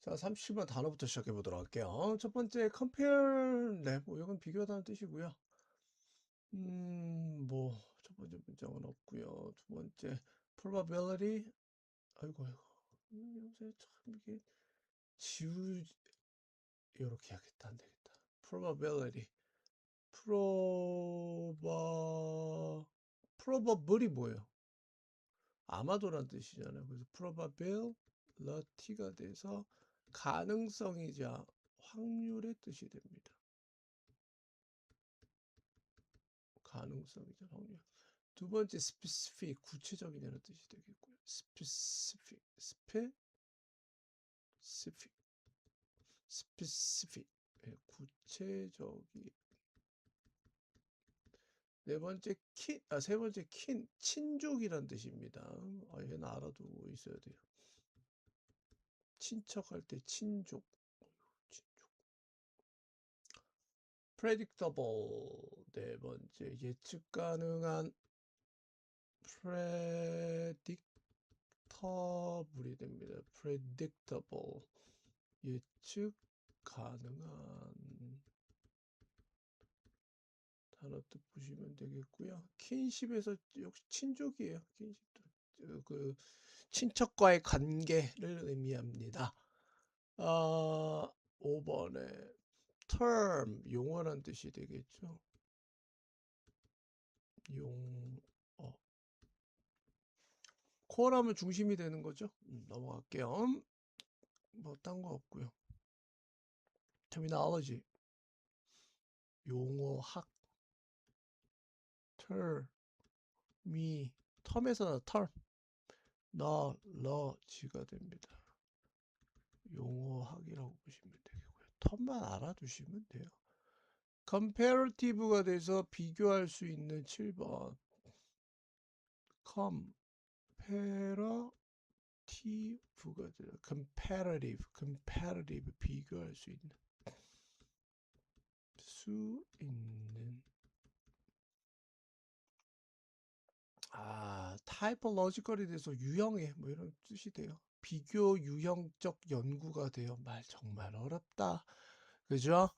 자, 37번 단어부터 시작해 보도록 할게요. 첫 번째, compare, 네, 뭐 이건 비교하다는 뜻이고요. 첫 번째 문장은 없고요. 두 번째, probability, 아이고, 요새 참 이게 이렇게 해야겠다, 안 되겠다. probability, probable이 뭐예요? 아마도란 뜻이잖아요. 그래서 probability가 돼서 가능성이자 확률의 뜻이 됩니다. 가능성이자 확률. 두 번째 specific, 구체적이라는 뜻이 되겠고요. specific, 네, 구체적이. 세 번째 친족이란 뜻입니다. 얘는 알아두고 있어야 돼요. 친척할 때 친족. predictable, 네 번째 예측 가능한. predictable이 됩니다. predictable, 예측 가능한 단어 뜻 보시면 되겠고요. 킨십에서 역시 친족이에요. 킨십도 그 친척과의 관계를 의미합니다. 5번에 term, 용어란 뜻이 되겠죠. 용어. 코어라면 중심이 되는 거죠. 넘어갈게요. 뭐 딴 거 없고요. terminology, 용어학. 텀에서는 러지가 됩니다. 용어학이라고 보시면 되겠고요. 텀만 알아두시면 돼요. comparative가 돼서 비교할 수 있는 7번. comparative가 돼요. comparative, 비교할 수 있는. typological이 돼서 유형의 뭐 이런 뜻이 돼요. 비교 유형적 연구가 돼요. 말 정말 어렵다. 그죠?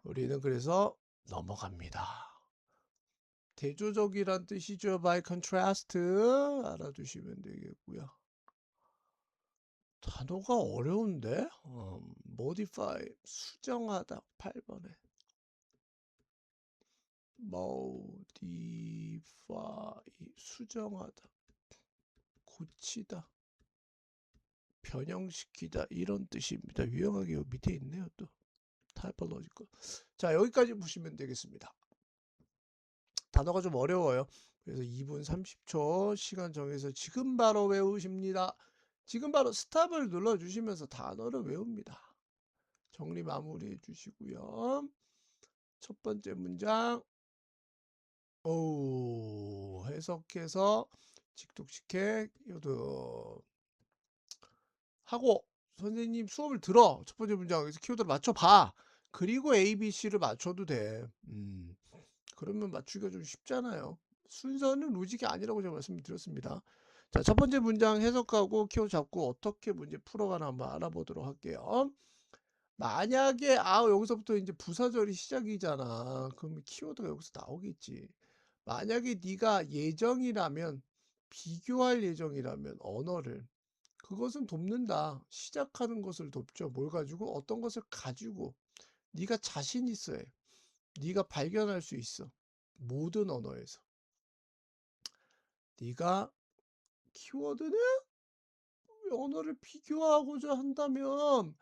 우리는 그래서 넘어갑니다. 대조적이란 뜻이죠. by contrast 알아두시면 되겠고요. 단어가 어려운데? modify, 수정하다. 8번에 modify, 수정하다, 고치다, 변형시키다, 이런 뜻입니다. 유용하게 밑에 있네요. 또 typological. 자, 여기까지 보시면 되겠습니다. 단어가 좀 어려워요. 그래서 2분 30초 시간 정해서 지금 바로 외우십니다. 지금 바로 스탑을 눌러주시면서 단어를 외웁니다. 정리 마무리해 주시고요. 첫 번째 문장 해석해서 직독식해 하고 선생님 수업을 들어. 첫 번째 문장에서 키워드를 맞춰봐. 그리고 A, B, C를 맞춰도 돼. 그러면 맞추기가 좀 쉽잖아요. 순서는 로직이 아니라고 제가 말씀드렸습니다. 자, 첫 번째 문장 해석하고 키워드 잡고 어떻게 문제 풀어가나 한번 알아보도록 할게요. 만약에 여기서부터 이제 부사절이 시작이잖아. 그럼 키워드가 여기서 나오겠지. 만약에 네가 예정이라면, 비교할 예정이라면 언어를, 그것은 돕는다. 시작하는 것을 돕죠. 뭘 가지고? 어떤 것을 가지고 네가 자신 있어야 해. 네가 발견할 수 있어. 모든 언어에서. 네가 키워드는 언어를 비교하고자 한다면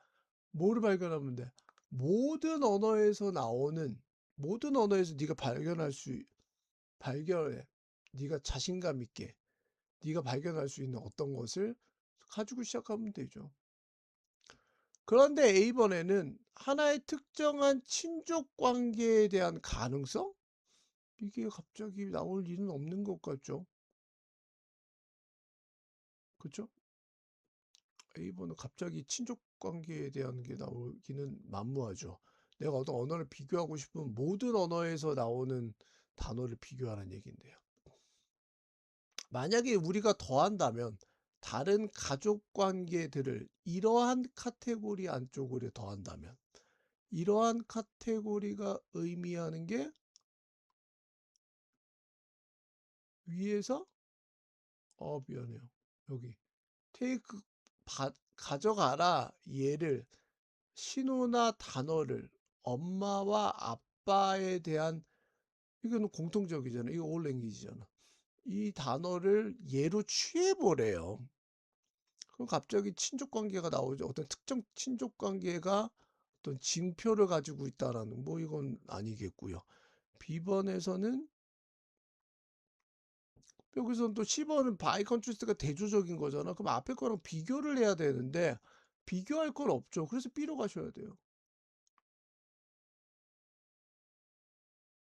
뭐를 발견하면 돼? 모든 언어에서 네가 발견해. 네가 자신감 있게 네가 발견할 수 있는 어떤 것을 가지고 시작하면 되죠. 그런데 A번에는 하나의 특정한 친족 관계에 대한 가능성? 이게 갑자기 나올 일은 없는 것 같죠? 그렇죠? A번은 갑자기 친족 관계에 대한 게 나오기는 만무하죠. 내가 어떤 언어를 비교하고 싶으면 모든 언어에서 나오는 단어를 비교하는 얘기인데요. 만약에 우리가 더한다면 다른 가족 관계들을 이러한 카테고리 안쪽으로 더한다면 이러한 카테고리가 의미하는 게 위에서 미안해요. 여기 테이크 가져가라 얘를 신호나 단어를 엄마와 아빠에 대한 이거는 공통적이잖아. 이거 올 랭귀지잖아. 이 단어를 예로 취해보래요. 그럼 갑자기 친족 관계가 나오죠. 어떤 특정 친족 관계가 어떤 징표를 가지고 있다라는 뭐 이건 아니겠고요. B번에서는 여기서는 또 10번은 바이 컨트리스트가 대조적인 거잖아. 그럼 앞에 거랑 비교를 해야 되는데 비교할 건 없죠. 그래서 B로 가셔야 돼요.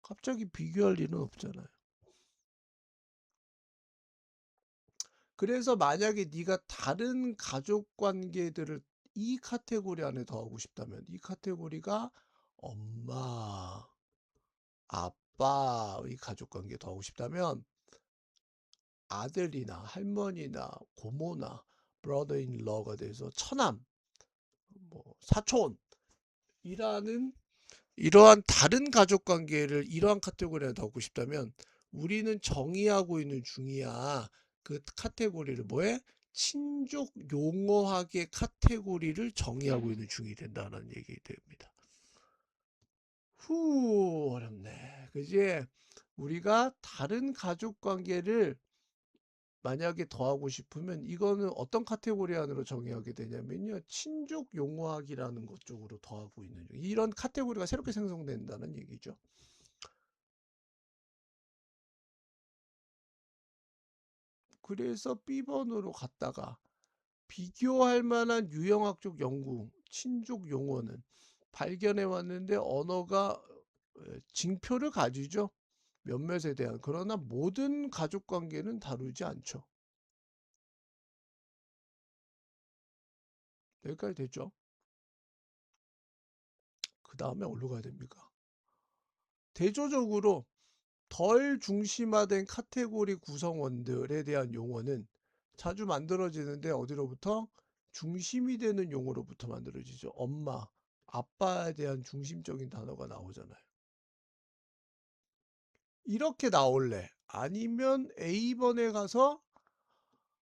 갑자기 비교할 일은 없잖아요. 그래서 만약에 네가 다른 가족 관계들을 이 카테고리 안에 더하고 싶다면 이 카테고리가 엄마, 아빠의 가족 관계 더하고 싶다면 아들이나 할머니나 고모나 brother in law가 돼서 처남, 뭐 사촌이라는 이러한 다른 가족 관계를 이러한 카테고리에 넣고 싶다면 우리는 정의하고 있는 중이야. 그 카테고리를 뭐해? 친족 용어학의 카테고리를 정의하고 있는 중이 된다는 얘기 됩니다. 어렵네. 그지? 우리가 다른 가족 관계를 만약에 더하고 싶으면 이거는 어떤 카테고리 안으로 정의하게 되냐면요. 친족 용어학이라는 것 쪽으로 더하고 있는 중. 이런 카테고리가 새롭게 생성된다는 얘기죠. 그래서 B번으로 갔다가 비교할 만한 유형학적 연구, 친족 용어는 발견해 왔는데 언어가 징표를 가지죠. 몇몇에 대한. 그러나 모든 가족 관계는 다루지 않죠. 여기까지 됐죠. 그 다음에 어디로 가야 됩니까? 대조적으로 덜 중심화된 카테고리 구성원들에 대한 용어는 자주 만들어지는데 어디로부터? 중심이 되는 용어로부터 만들어지죠. 엄마, 아빠에 대한 중심적인 단어가 나오잖아요. 이렇게 나올래? 아니면 A번에 가서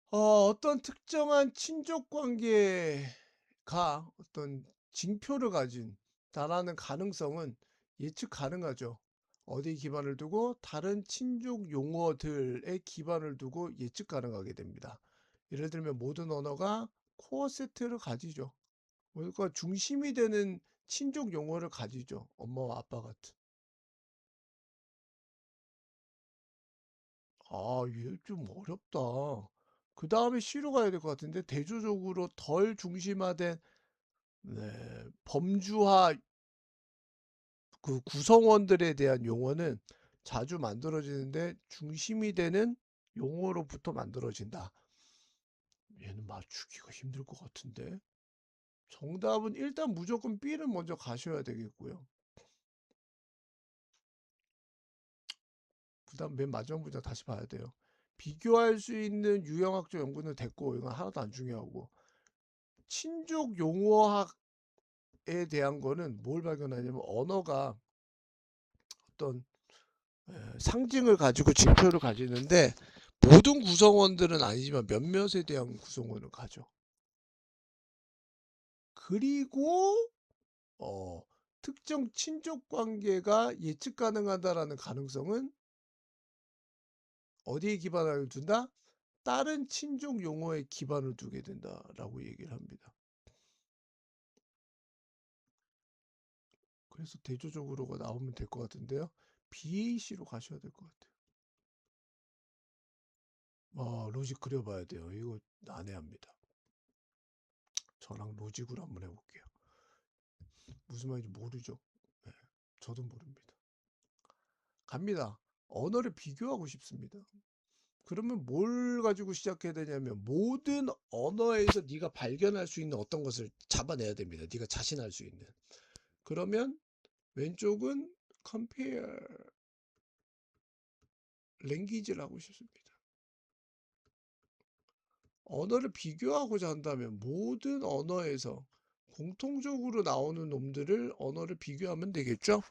어떤 특정한 친족 관계가 어떤 징표를 가진 다라는 가능성은 예측 가능하죠. 어디 기반을 두고 다른 친족 용어들의 기반을 두고 예측 가능하게 됩니다. 예를 들면 모든 언어가 코어 세트를 가지죠. 그러니까 중심이 되는 친족 용어를 가지죠. 엄마와 아빠 같은. 얘 좀 어렵다. 그 다음에 C로 가야 될 것 같은데 대조적으로 덜 중심화된 범주화 그 구성원들에 대한 용어는 자주 만들어지는데 중심이 되는 용어로부터 만들어진다. 얘는 맞추기가 힘들 것 같은데. 정답은 일단 무조건 B를 먼저 가셔야 되겠고요. 그 다음 맨 마지막 문장 다시 봐야 돼요. 비교할 수 있는 유형학적 연구는 됐고 이건 하나도 안 중요하고 친족 용어학에 대한 거는 뭘 발견하냐면 언어가 어떤 상징을 가지고 징표를 가지는데 모든 구성원들은 아니지만 몇몇에 대한 구성원을 가져. 그리고 특정 친족 관계가 예측 가능하다라는 가능성은 어디에 기반을 둔다? 다른 친족 용어에 기반을 두게 된다라고 얘기를 합니다. 그래서 대조적으로가 나오면 될 것 같은데요. BAC로 가셔야 될 것 같아요. 로직 그려봐야 돼요. 이거 난해합니다. 저랑 로직으로 한번 해볼게요. 무슨 말인지 모르죠. 네, 저도 모릅니다. 갑니다. 언어를 비교하고 싶습니다. 그러면 뭘 가지고 시작해야 되냐면 모든 언어에서 네가 발견할 수 있는 어떤 것을 잡아내야 됩니다. 네가 자신할 수 있는. 그러면 왼쪽은 compare language를 하고 싶습니다. 언어를 비교하고자 한다면 모든 언어에서 공통적으로 나오는 놈들을 언어를 비교하면 되겠죠?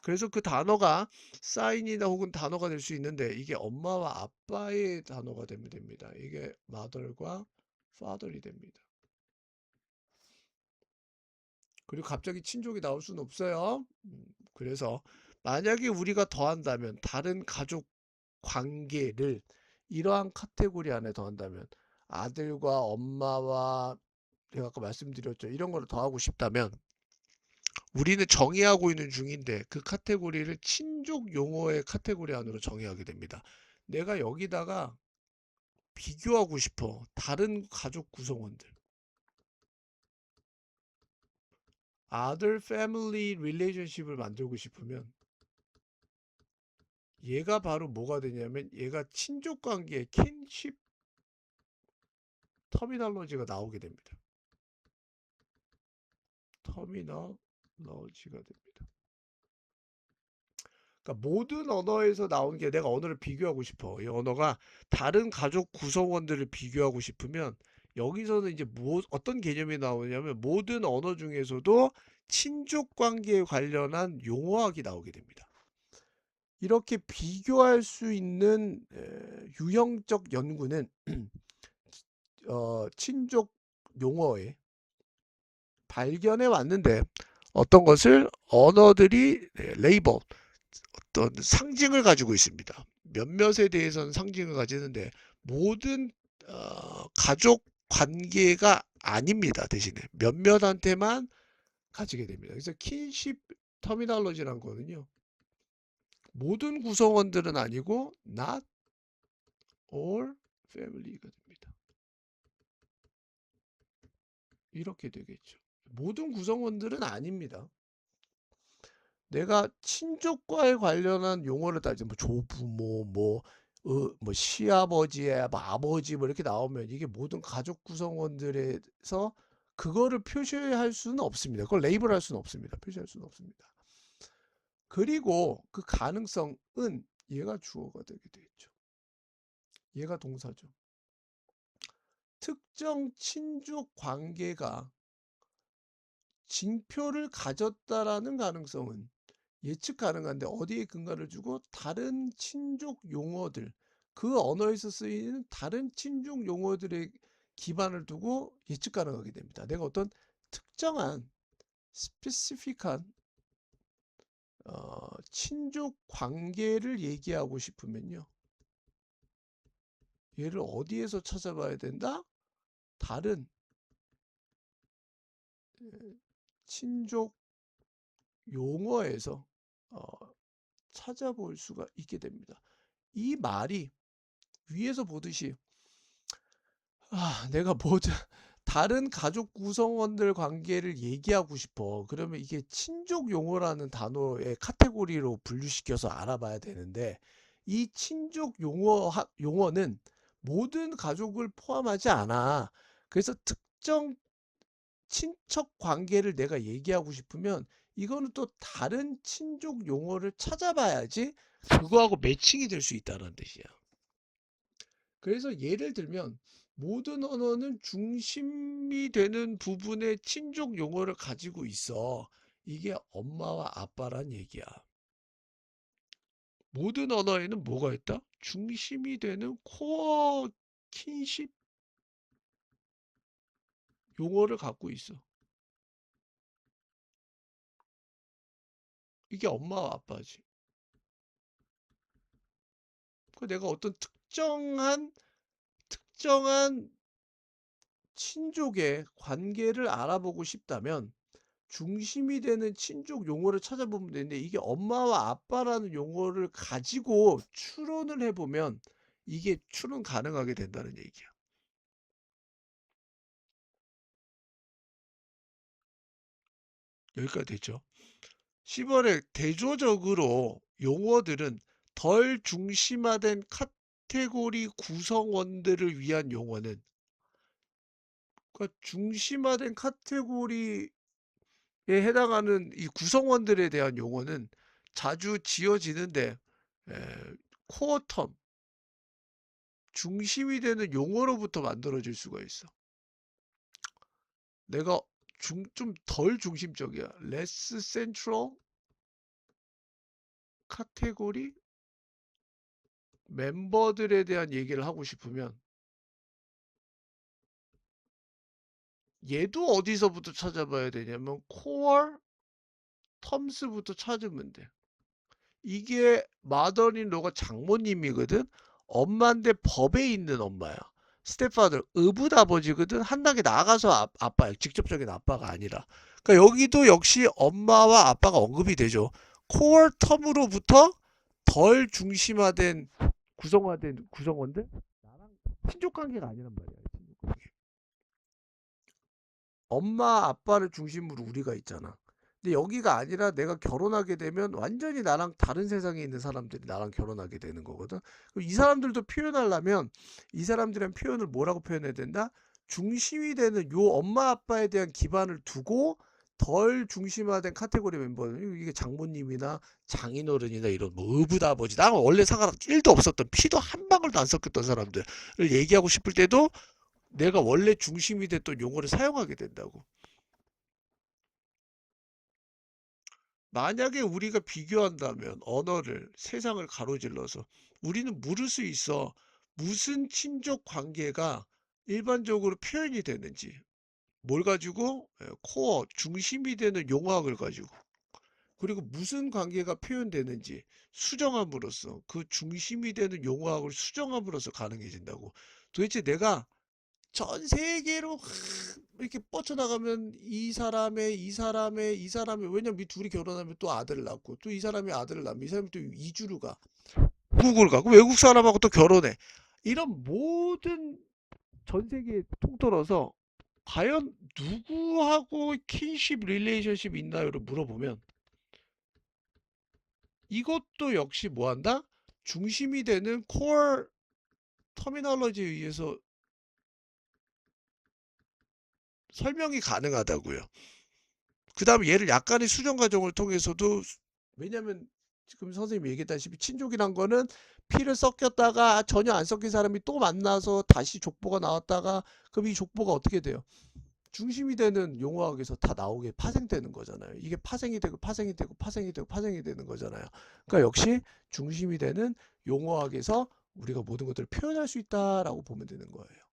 그래서 그 단어가 사인이나 혹은 단어가 될 수 있는데 이게 엄마와 아빠의 단어가 되면 됩니다. 이게 mother과 father이 됩니다. 그리고 갑자기 친족이 나올 수는 없어요. 그래서 만약에 우리가 더한다면 다른 가족 관계를 이러한 카테고리 안에 더한다면 아들과 엄마와 제가 아까 말씀드렸죠. 이런 거를 더하고 싶다면 우리는 정의하고 있는 중인데 그 카테고리를 친족 용어의 카테고리 안으로 정의하게 됩니다. 내가 여기다가 비교하고 싶어. 다른 가족 구성원들. other family relationship을 만들고 싶으면 얘가 바로 뭐가 되냐면 얘가 친족 관계의 킨십 터미널로지가 나오게 됩니다. 터미널로지가 됩니다. 그러니까 모든 언어에서 나오는 게 내가 언어를 비교하고 싶어. 이 언어가 다른 가족 구성원들을 비교하고 싶으면 여기서는 이제 어떤 개념이 나오냐면 모든 언어 중에서도 친족 관계에 관련한 용어학이 나오게 됩니다. 이렇게 비교할 수 있는 유형적 연구는 친족 용어에 발견해 왔는데 어떤 것을 언어들이 레이블 어떤 상징을 가지고 있습니다. 몇몇에 대해서는 상징을 가지는데 모든 가족 관계가 아닙니다. 대신에 몇몇한테만 가지게 됩니다. 그래서 킨십 터미널로지란 거는요. 모든 구성원들은 아니고 not all family가 됩니다. 이렇게 되겠죠. 모든 구성원들은 아닙니다. 내가 친족과에 관련한 용어를 따지면 뭐 조부모, 뭐 시아버지의 뭐 아버지 뭐 이렇게 나오면 이게 모든 가족 구성원들에서 그거를 표시할 수는 없습니다. 그걸 레이블할 수는 없습니다. 표시할 수는 없습니다. 그리고 그 가능성은 얘가 주어가 되게 되겠죠. 얘가 동사죠. 특정 친족 관계가 징표를 가졌다라는 가능성은 예측 가능한데 어디에 근거를 주고 다른 친족 용어들 그 언어에서 쓰이는 다른 친족 용어들의 기반을 두고 예측 가능하게 됩니다. 내가 어떤 특정한 스페시픽한 친족 관계를 얘기하고 싶으면요. 얘를 어디에서 찾아봐야 된다? 다른 친족 용어에서 어, 찾아볼 수가 있게 됩니다. 이 말이 위에서 보듯이 내가 모든 다른 가족 구성원들 관계를 얘기하고 싶어. 그러면 이게 친족 용어라는 단어의 카테고리로 분류시켜서 알아봐야 되는데 이 친족 용어는 모든 가족을 포함하지 않아. 그래서 특정 친척 관계를 내가 얘기하고 싶으면 이거는 또 다른 친족 용어를 찾아봐야지 그거하고 매칭이 될 수 있다는 뜻이야. 그래서 예를 들면 모든 언어는 중심이 되는 부분의 친족 용어를 가지고 있어. 이게 엄마와 아빠란 얘기야. 모든 언어에는 뭐가 있다? 중심이 되는 코어 킨십 용어를 갖고 있어. 이게 엄마와 아빠지. 그 내가 어떤 특정한 친족의 관계를 알아보고 싶다면 중심이 되는 친족 용어를 찾아보면 되는데 이게 엄마와 아빠라는 용어를 가지고 추론을 해보면 이게 추론 가능하게 된다는 얘기야. 여기까지 됐죠. 10월에 대조적으로 용어들은 덜 중심화된 카테고리 구성원들을 위한 용어는 그러니까 중심화된 카테고리에 해당하는 이 구성원들에 대한 용어는 자주 지어지는데 코어 텀 중심이 되는 용어로부터 만들어질 수가 있어. 내가 좀 덜 중심적이야. less central 카테고리 멤버들에 대한 얘기를 하고 싶으면 얘도 어디서부터 찾아봐야 되냐면 core terms부터 찾으면 돼. 이게 마더인로가 장모님이거든. 엄마인데 법에 있는 엄마야. 스텝파더, 의붓아버지거든. 한 단계 나가서 아빠야. 직접적인 아빠가 아니라. 그러니까 여기도 역시 엄마와 아빠가 언급이 되죠. 코어 텀으로부터 덜 중심화된 구성화된 구성원들? 나랑 친족 관계가 아니란 말이야. 친족 관계. 엄마 아빠를 중심으로 우리가 있잖아. 근데 여기가 아니라 내가 결혼하게 되면 완전히 나랑 다른 세상에 있는 사람들이 나랑 결혼하게 되는 거거든. 그럼 이 사람들도 표현하려면 이 사람들이란 표현을 뭐라고 표현해야 된다? 중심이 되는 요 엄마 아빠에 대한 기반을 두고 덜 중심화된 카테고리 멤버는 이게 장모님이나 장인어른이나 이런 뭐 의붓아버지 나 원래 상관 1도 없었던 피도 한 방울도 안 섞였던 사람들을 얘기하고 싶을 때도 내가 원래 중심이 됐던 용어를 사용하게 된다고. 만약에 우리가 비교한다면 언어를 세상을 가로질러서 우리는 물을 수 있어. 무슨 친족 관계가 일반적으로 표현이 되는지 뭘 가지고 코어 중심이 되는 용어학을 가지고 그리고 무슨 관계가 표현되는지 수정함으로써 그 중심이 되는 용어학을 수정함으로써 가능해진다고. 도대체 내가 전 세계로 이렇게 뻗쳐나가면 이 사람의 왜냐면 이 둘이 결혼하면 또 아들을 낳고 또 이 사람이 아들을 낳으면 이 사람이 또 이주를 가 미국을 가고 외국 사람하고 또 결혼해. 이런 모든 전 세계에 통틀어서 과연 누구하고 킨십 릴레이션십이 있나요를 물어보면 이것도 역시 뭐한다? 중심이 되는 코어 터미널러지에 의해서 설명이 가능하다고요. 그 다음에 얘를 약간의 수정 과정을 통해서도 왜냐면 지금 선생님이 얘기했다시피 친족이란 거는 피를 섞였다가 전혀 안 섞인 사람이 또 만나서 다시 족보가 나왔다가 그럼 이 족보가 어떻게 돼요? 중심이 되는 용어학에서 다 나오게 파생되는 거잖아요. 이게 파생이 되고 파생이 되고 파생이 되고 파생이 되는 거잖아요. 그러니까 역시 중심이 되는 용어학에서 우리가 모든 것들을 표현할 수 있다라고 보면 되는 거예요.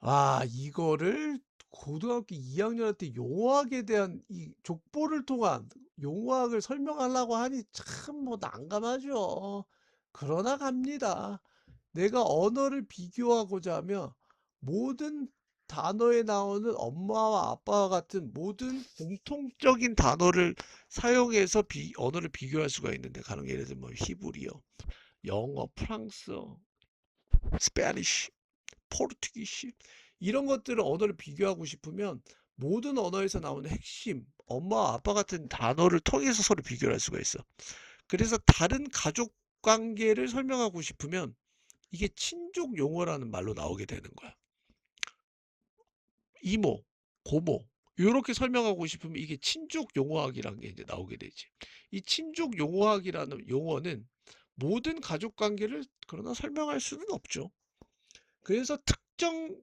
아, 이거를 고등학교 2학년 때 용어학에 대한 이 족보를 통한 용어학을 설명하려고 하니 참 뭐 난감하죠. 그러나 갑니다. 내가 언어를 비교하고자 하면 모든 단어에 나오는 엄마와 아빠와 같은 모든 공통적인 단어를 사용해서 언어를 비교할 수가 있는데 가령 예를 들면 뭐 히브리어, 영어, 프랑스어, 스페니쉬, 포르투기시 이런 것들을 언어를 비교하고 싶으면 모든 언어에서 나오는 핵심 엄마와 아빠 같은 단어를 통해서 서로 비교를 할 수가 있어. 그래서 다른 가족 관계를 설명하고 싶으면 이게 친족 용어라는 말로 나오게 되는 거야. 이모, 고모 이렇게 설명하고 싶으면 이게 친족 용어학이라는 게 이제 나오게 되지. 이 친족 용어학이라는 용어는 모든 가족 관계를 그러나 설명할 수는 없죠. 그래서 특정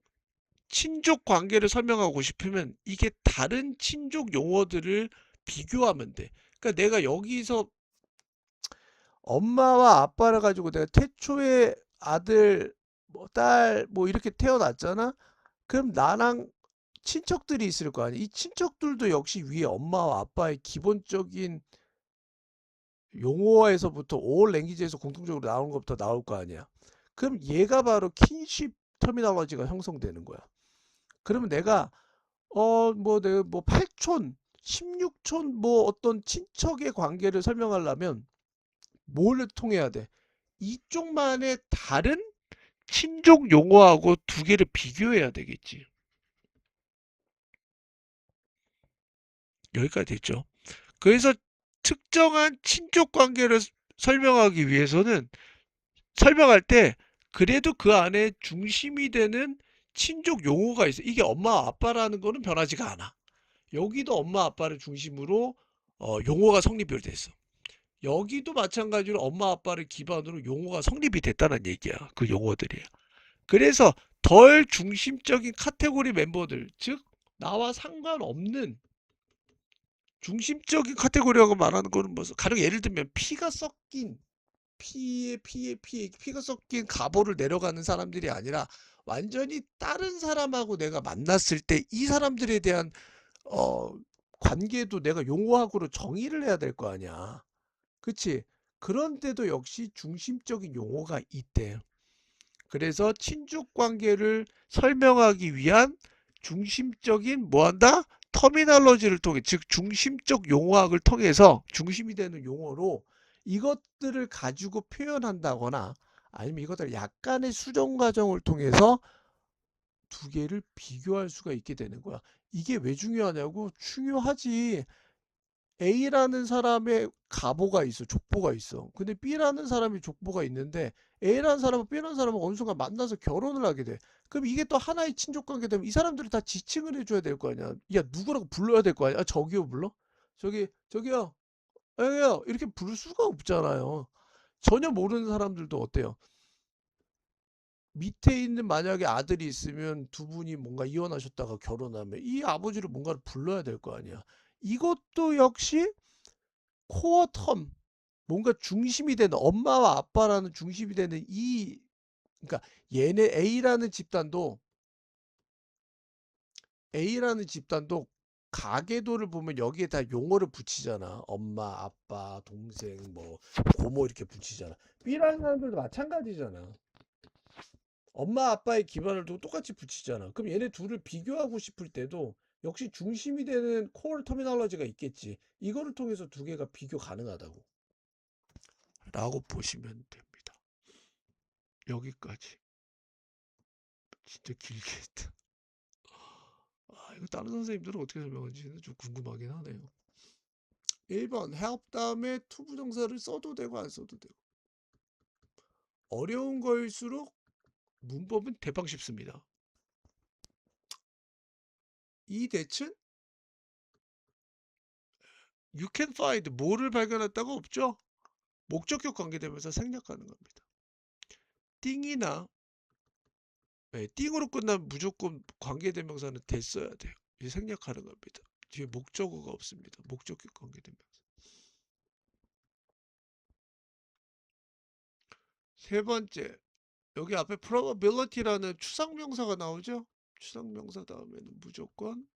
친족 관계를 설명하고 싶으면 이게 다른 친족 용어들을 비교하면 돼. 그러니까 내가 여기서 엄마와 아빠를 가지고 내가 태초에 아들, 뭐 딸, 뭐 이렇게 태어났잖아? 그럼 나랑 친척들이 있을 거 아니야. 이 친척들도 역시 위에 엄마와 아빠의 기본적인 용어에서부터 all 랭귀지에서 공통적으로 나오는 것부터 나올 거 아니야. 그럼 얘가 바로 킨십 터미널러지가 형성되는 거야. 그러면 내가 내가 뭐 8촌, 16촌 뭐 어떤 친척의 관계를 설명하려면 뭘 통해야 돼? 이쪽만의 다른 친족 용어하고 두 개를 비교해야 되겠지. 여기까지 됐죠. 그래서 특정한 친족 관계를 설명하기 위해서는 설명할 때 그래도 그 안에 중심이 되는 친족 용어가 있어. 이게 엄마 아빠라는 거는 변하지가 않아. 여기도 엄마 아빠를 중심으로 용어가 성립이 됐어. 여기도 마찬가지로 엄마 아빠를 기반으로 용어가 성립이 됐다는 얘기야. 그 용어들이. 그래서 덜 중심적인 카테고리 멤버들, 즉 나와 상관없는 중심적인 카테고리라고 말하는 거는 뭐 가령 예를 들면 피가 섞인 피가 섞인 가보를 내려가는 사람들이 아니라 완전히 다른 사람하고 내가 만났을 때 이 사람들에 대한 어 관계도 내가 용어학으로 정의를 해야 될 거 아니야. 그치? 그런데도 역시 중심적인 용어가 있대. 그래서 친족 관계를 설명하기 위한 중심적인 뭐한다? 터미널로지를 통해, 즉 중심적 용어학을 통해서 중심이 되는 용어로 이것들을 가지고 표현한다거나 아니면 이것들 약간의 수정 과정을 통해서 두 개를 비교할 수가 있게 되는 거야. 이게 왜 중요하냐고? 중요하지. A라는 사람의 가보가 있어, 족보가 있어. 근데 B라는 사람이 족보가 있는데 A라는 사람은 B라는 사람은 어느 순간 만나서 결혼을 하게 돼. 그럼 이게 또 하나의 친족관계 되면 이 사람들이 다 지칭을 해줘야 될 거 아니야. 야, 누구라고 불러야 될 거 아니야. 아, 저기요 불러? 저기요, 여기요. 이렇게 부를 수가 없잖아요. 전혀 모르는 사람들도 어때요? 밑에 있는 만약에 아들이 있으면 두 분이 뭔가 이혼하셨다가 결혼하면 이 아버지를 뭔가를 불러야 될 거 아니야. 이것도 역시 코어 텀, 뭔가 중심이 되는 엄마와 아빠라는 중심이 되는 이, 그러니까 얘네 A라는 집단도 가계도를 보면 여기에 다 용어를 붙이잖아. 엄마, 아빠, 동생, 뭐 고모 이렇게 붙이잖아. B라는 사람들도 마찬가지잖아. 엄마, 아빠의 기반을 두고 똑같이 붙이잖아. 그럼 얘네 둘을 비교하고 싶을 때도 역시 중심이 되는 코어 터미널러지가 있겠지. 이거를 통해서 두 개가 비교 가능하다고 라고 보시면 됩니다. 여기까지. 진짜 길게 했다. 아, 이거 다른 선생님들은 어떻게 설명하는지는 좀 궁금하긴 하네요. 1번 help 다음에 to 부정사를 써도 되고 안 써도 되고. 어려운 거일수록 문법은 대빵 쉽습니다. 이 대칭 you can find 뭐를 발견했다가 없죠. 목적격 관계되면서 생략하는 겁니다. 띵이나 띵으로 끝나면 무조건 관계대명사는 됐어야 돼요. 이 생략하는 겁니다. 뒤에 목적어가 없습니다. 목적격 관계대명사. 세 번째, 여기 앞에 probability라는 추상명사가 나오죠? 추상명사 다음에는 무조건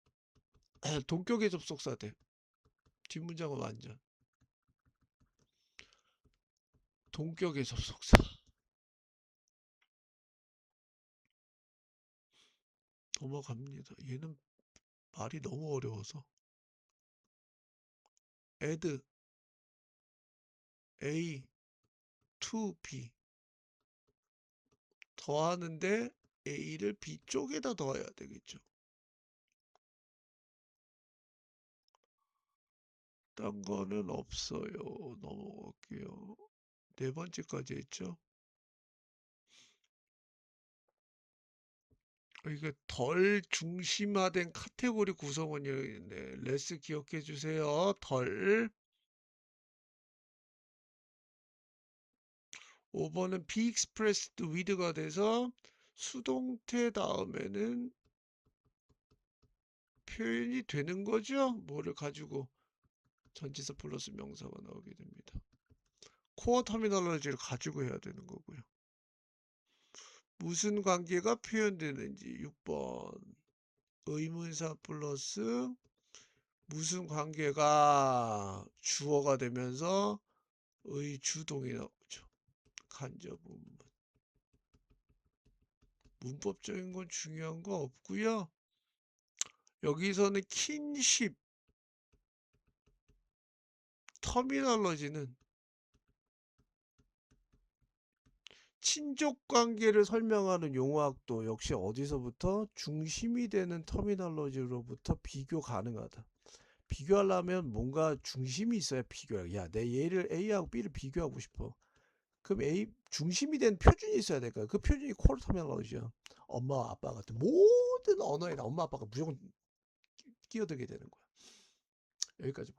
동격의 접속사 돼. 뒷문장은 완전 동격의 접속사. 넘어갑니다. 얘는 말이 너무 어려워서. add A to B 더하는데 A를 B 쪽에다 더해야 되겠죠. 딴 거는 없어요. 넘어갈게요. 네 번째까지 했죠. 이게 덜 중심화된 카테고리 구성원이네. 레스 기억해 주세요. 덜. 5번은 be expressed with가 돼서 수동태 다음에는 표현이 되는 거죠. 뭐를 가지고 전치사 플러스 명사가 나오게 됩니다. 코어 터미널로지를 가지고 해야 되는 거고요. 무슨 관계가 표현되는지 6번 의문사 플러스 무슨 관계가 주어가 되면서 의주동이 나오죠. 간접 문문. 문법적인 건 중요한 거 없고요. 여기서는 킨십 터미널로지는 친족 관계를 설명하는 용어학도 역시 어디서부터 중심이 되는 터미널로지로부터 비교 가능하다. 비교하려면 뭔가 중심이 있어야 비교해. 야, 내 얘를 A하고 B를 비교하고 싶어. 그럼 A 중심이 된 표준이 있어야 될까요? 그 표준이 콜 터미널로지야. 엄마와 아빠 같은 모든 언어에다 엄마 아빠가 무조건 끼어들게 되는 거야. 여기까지.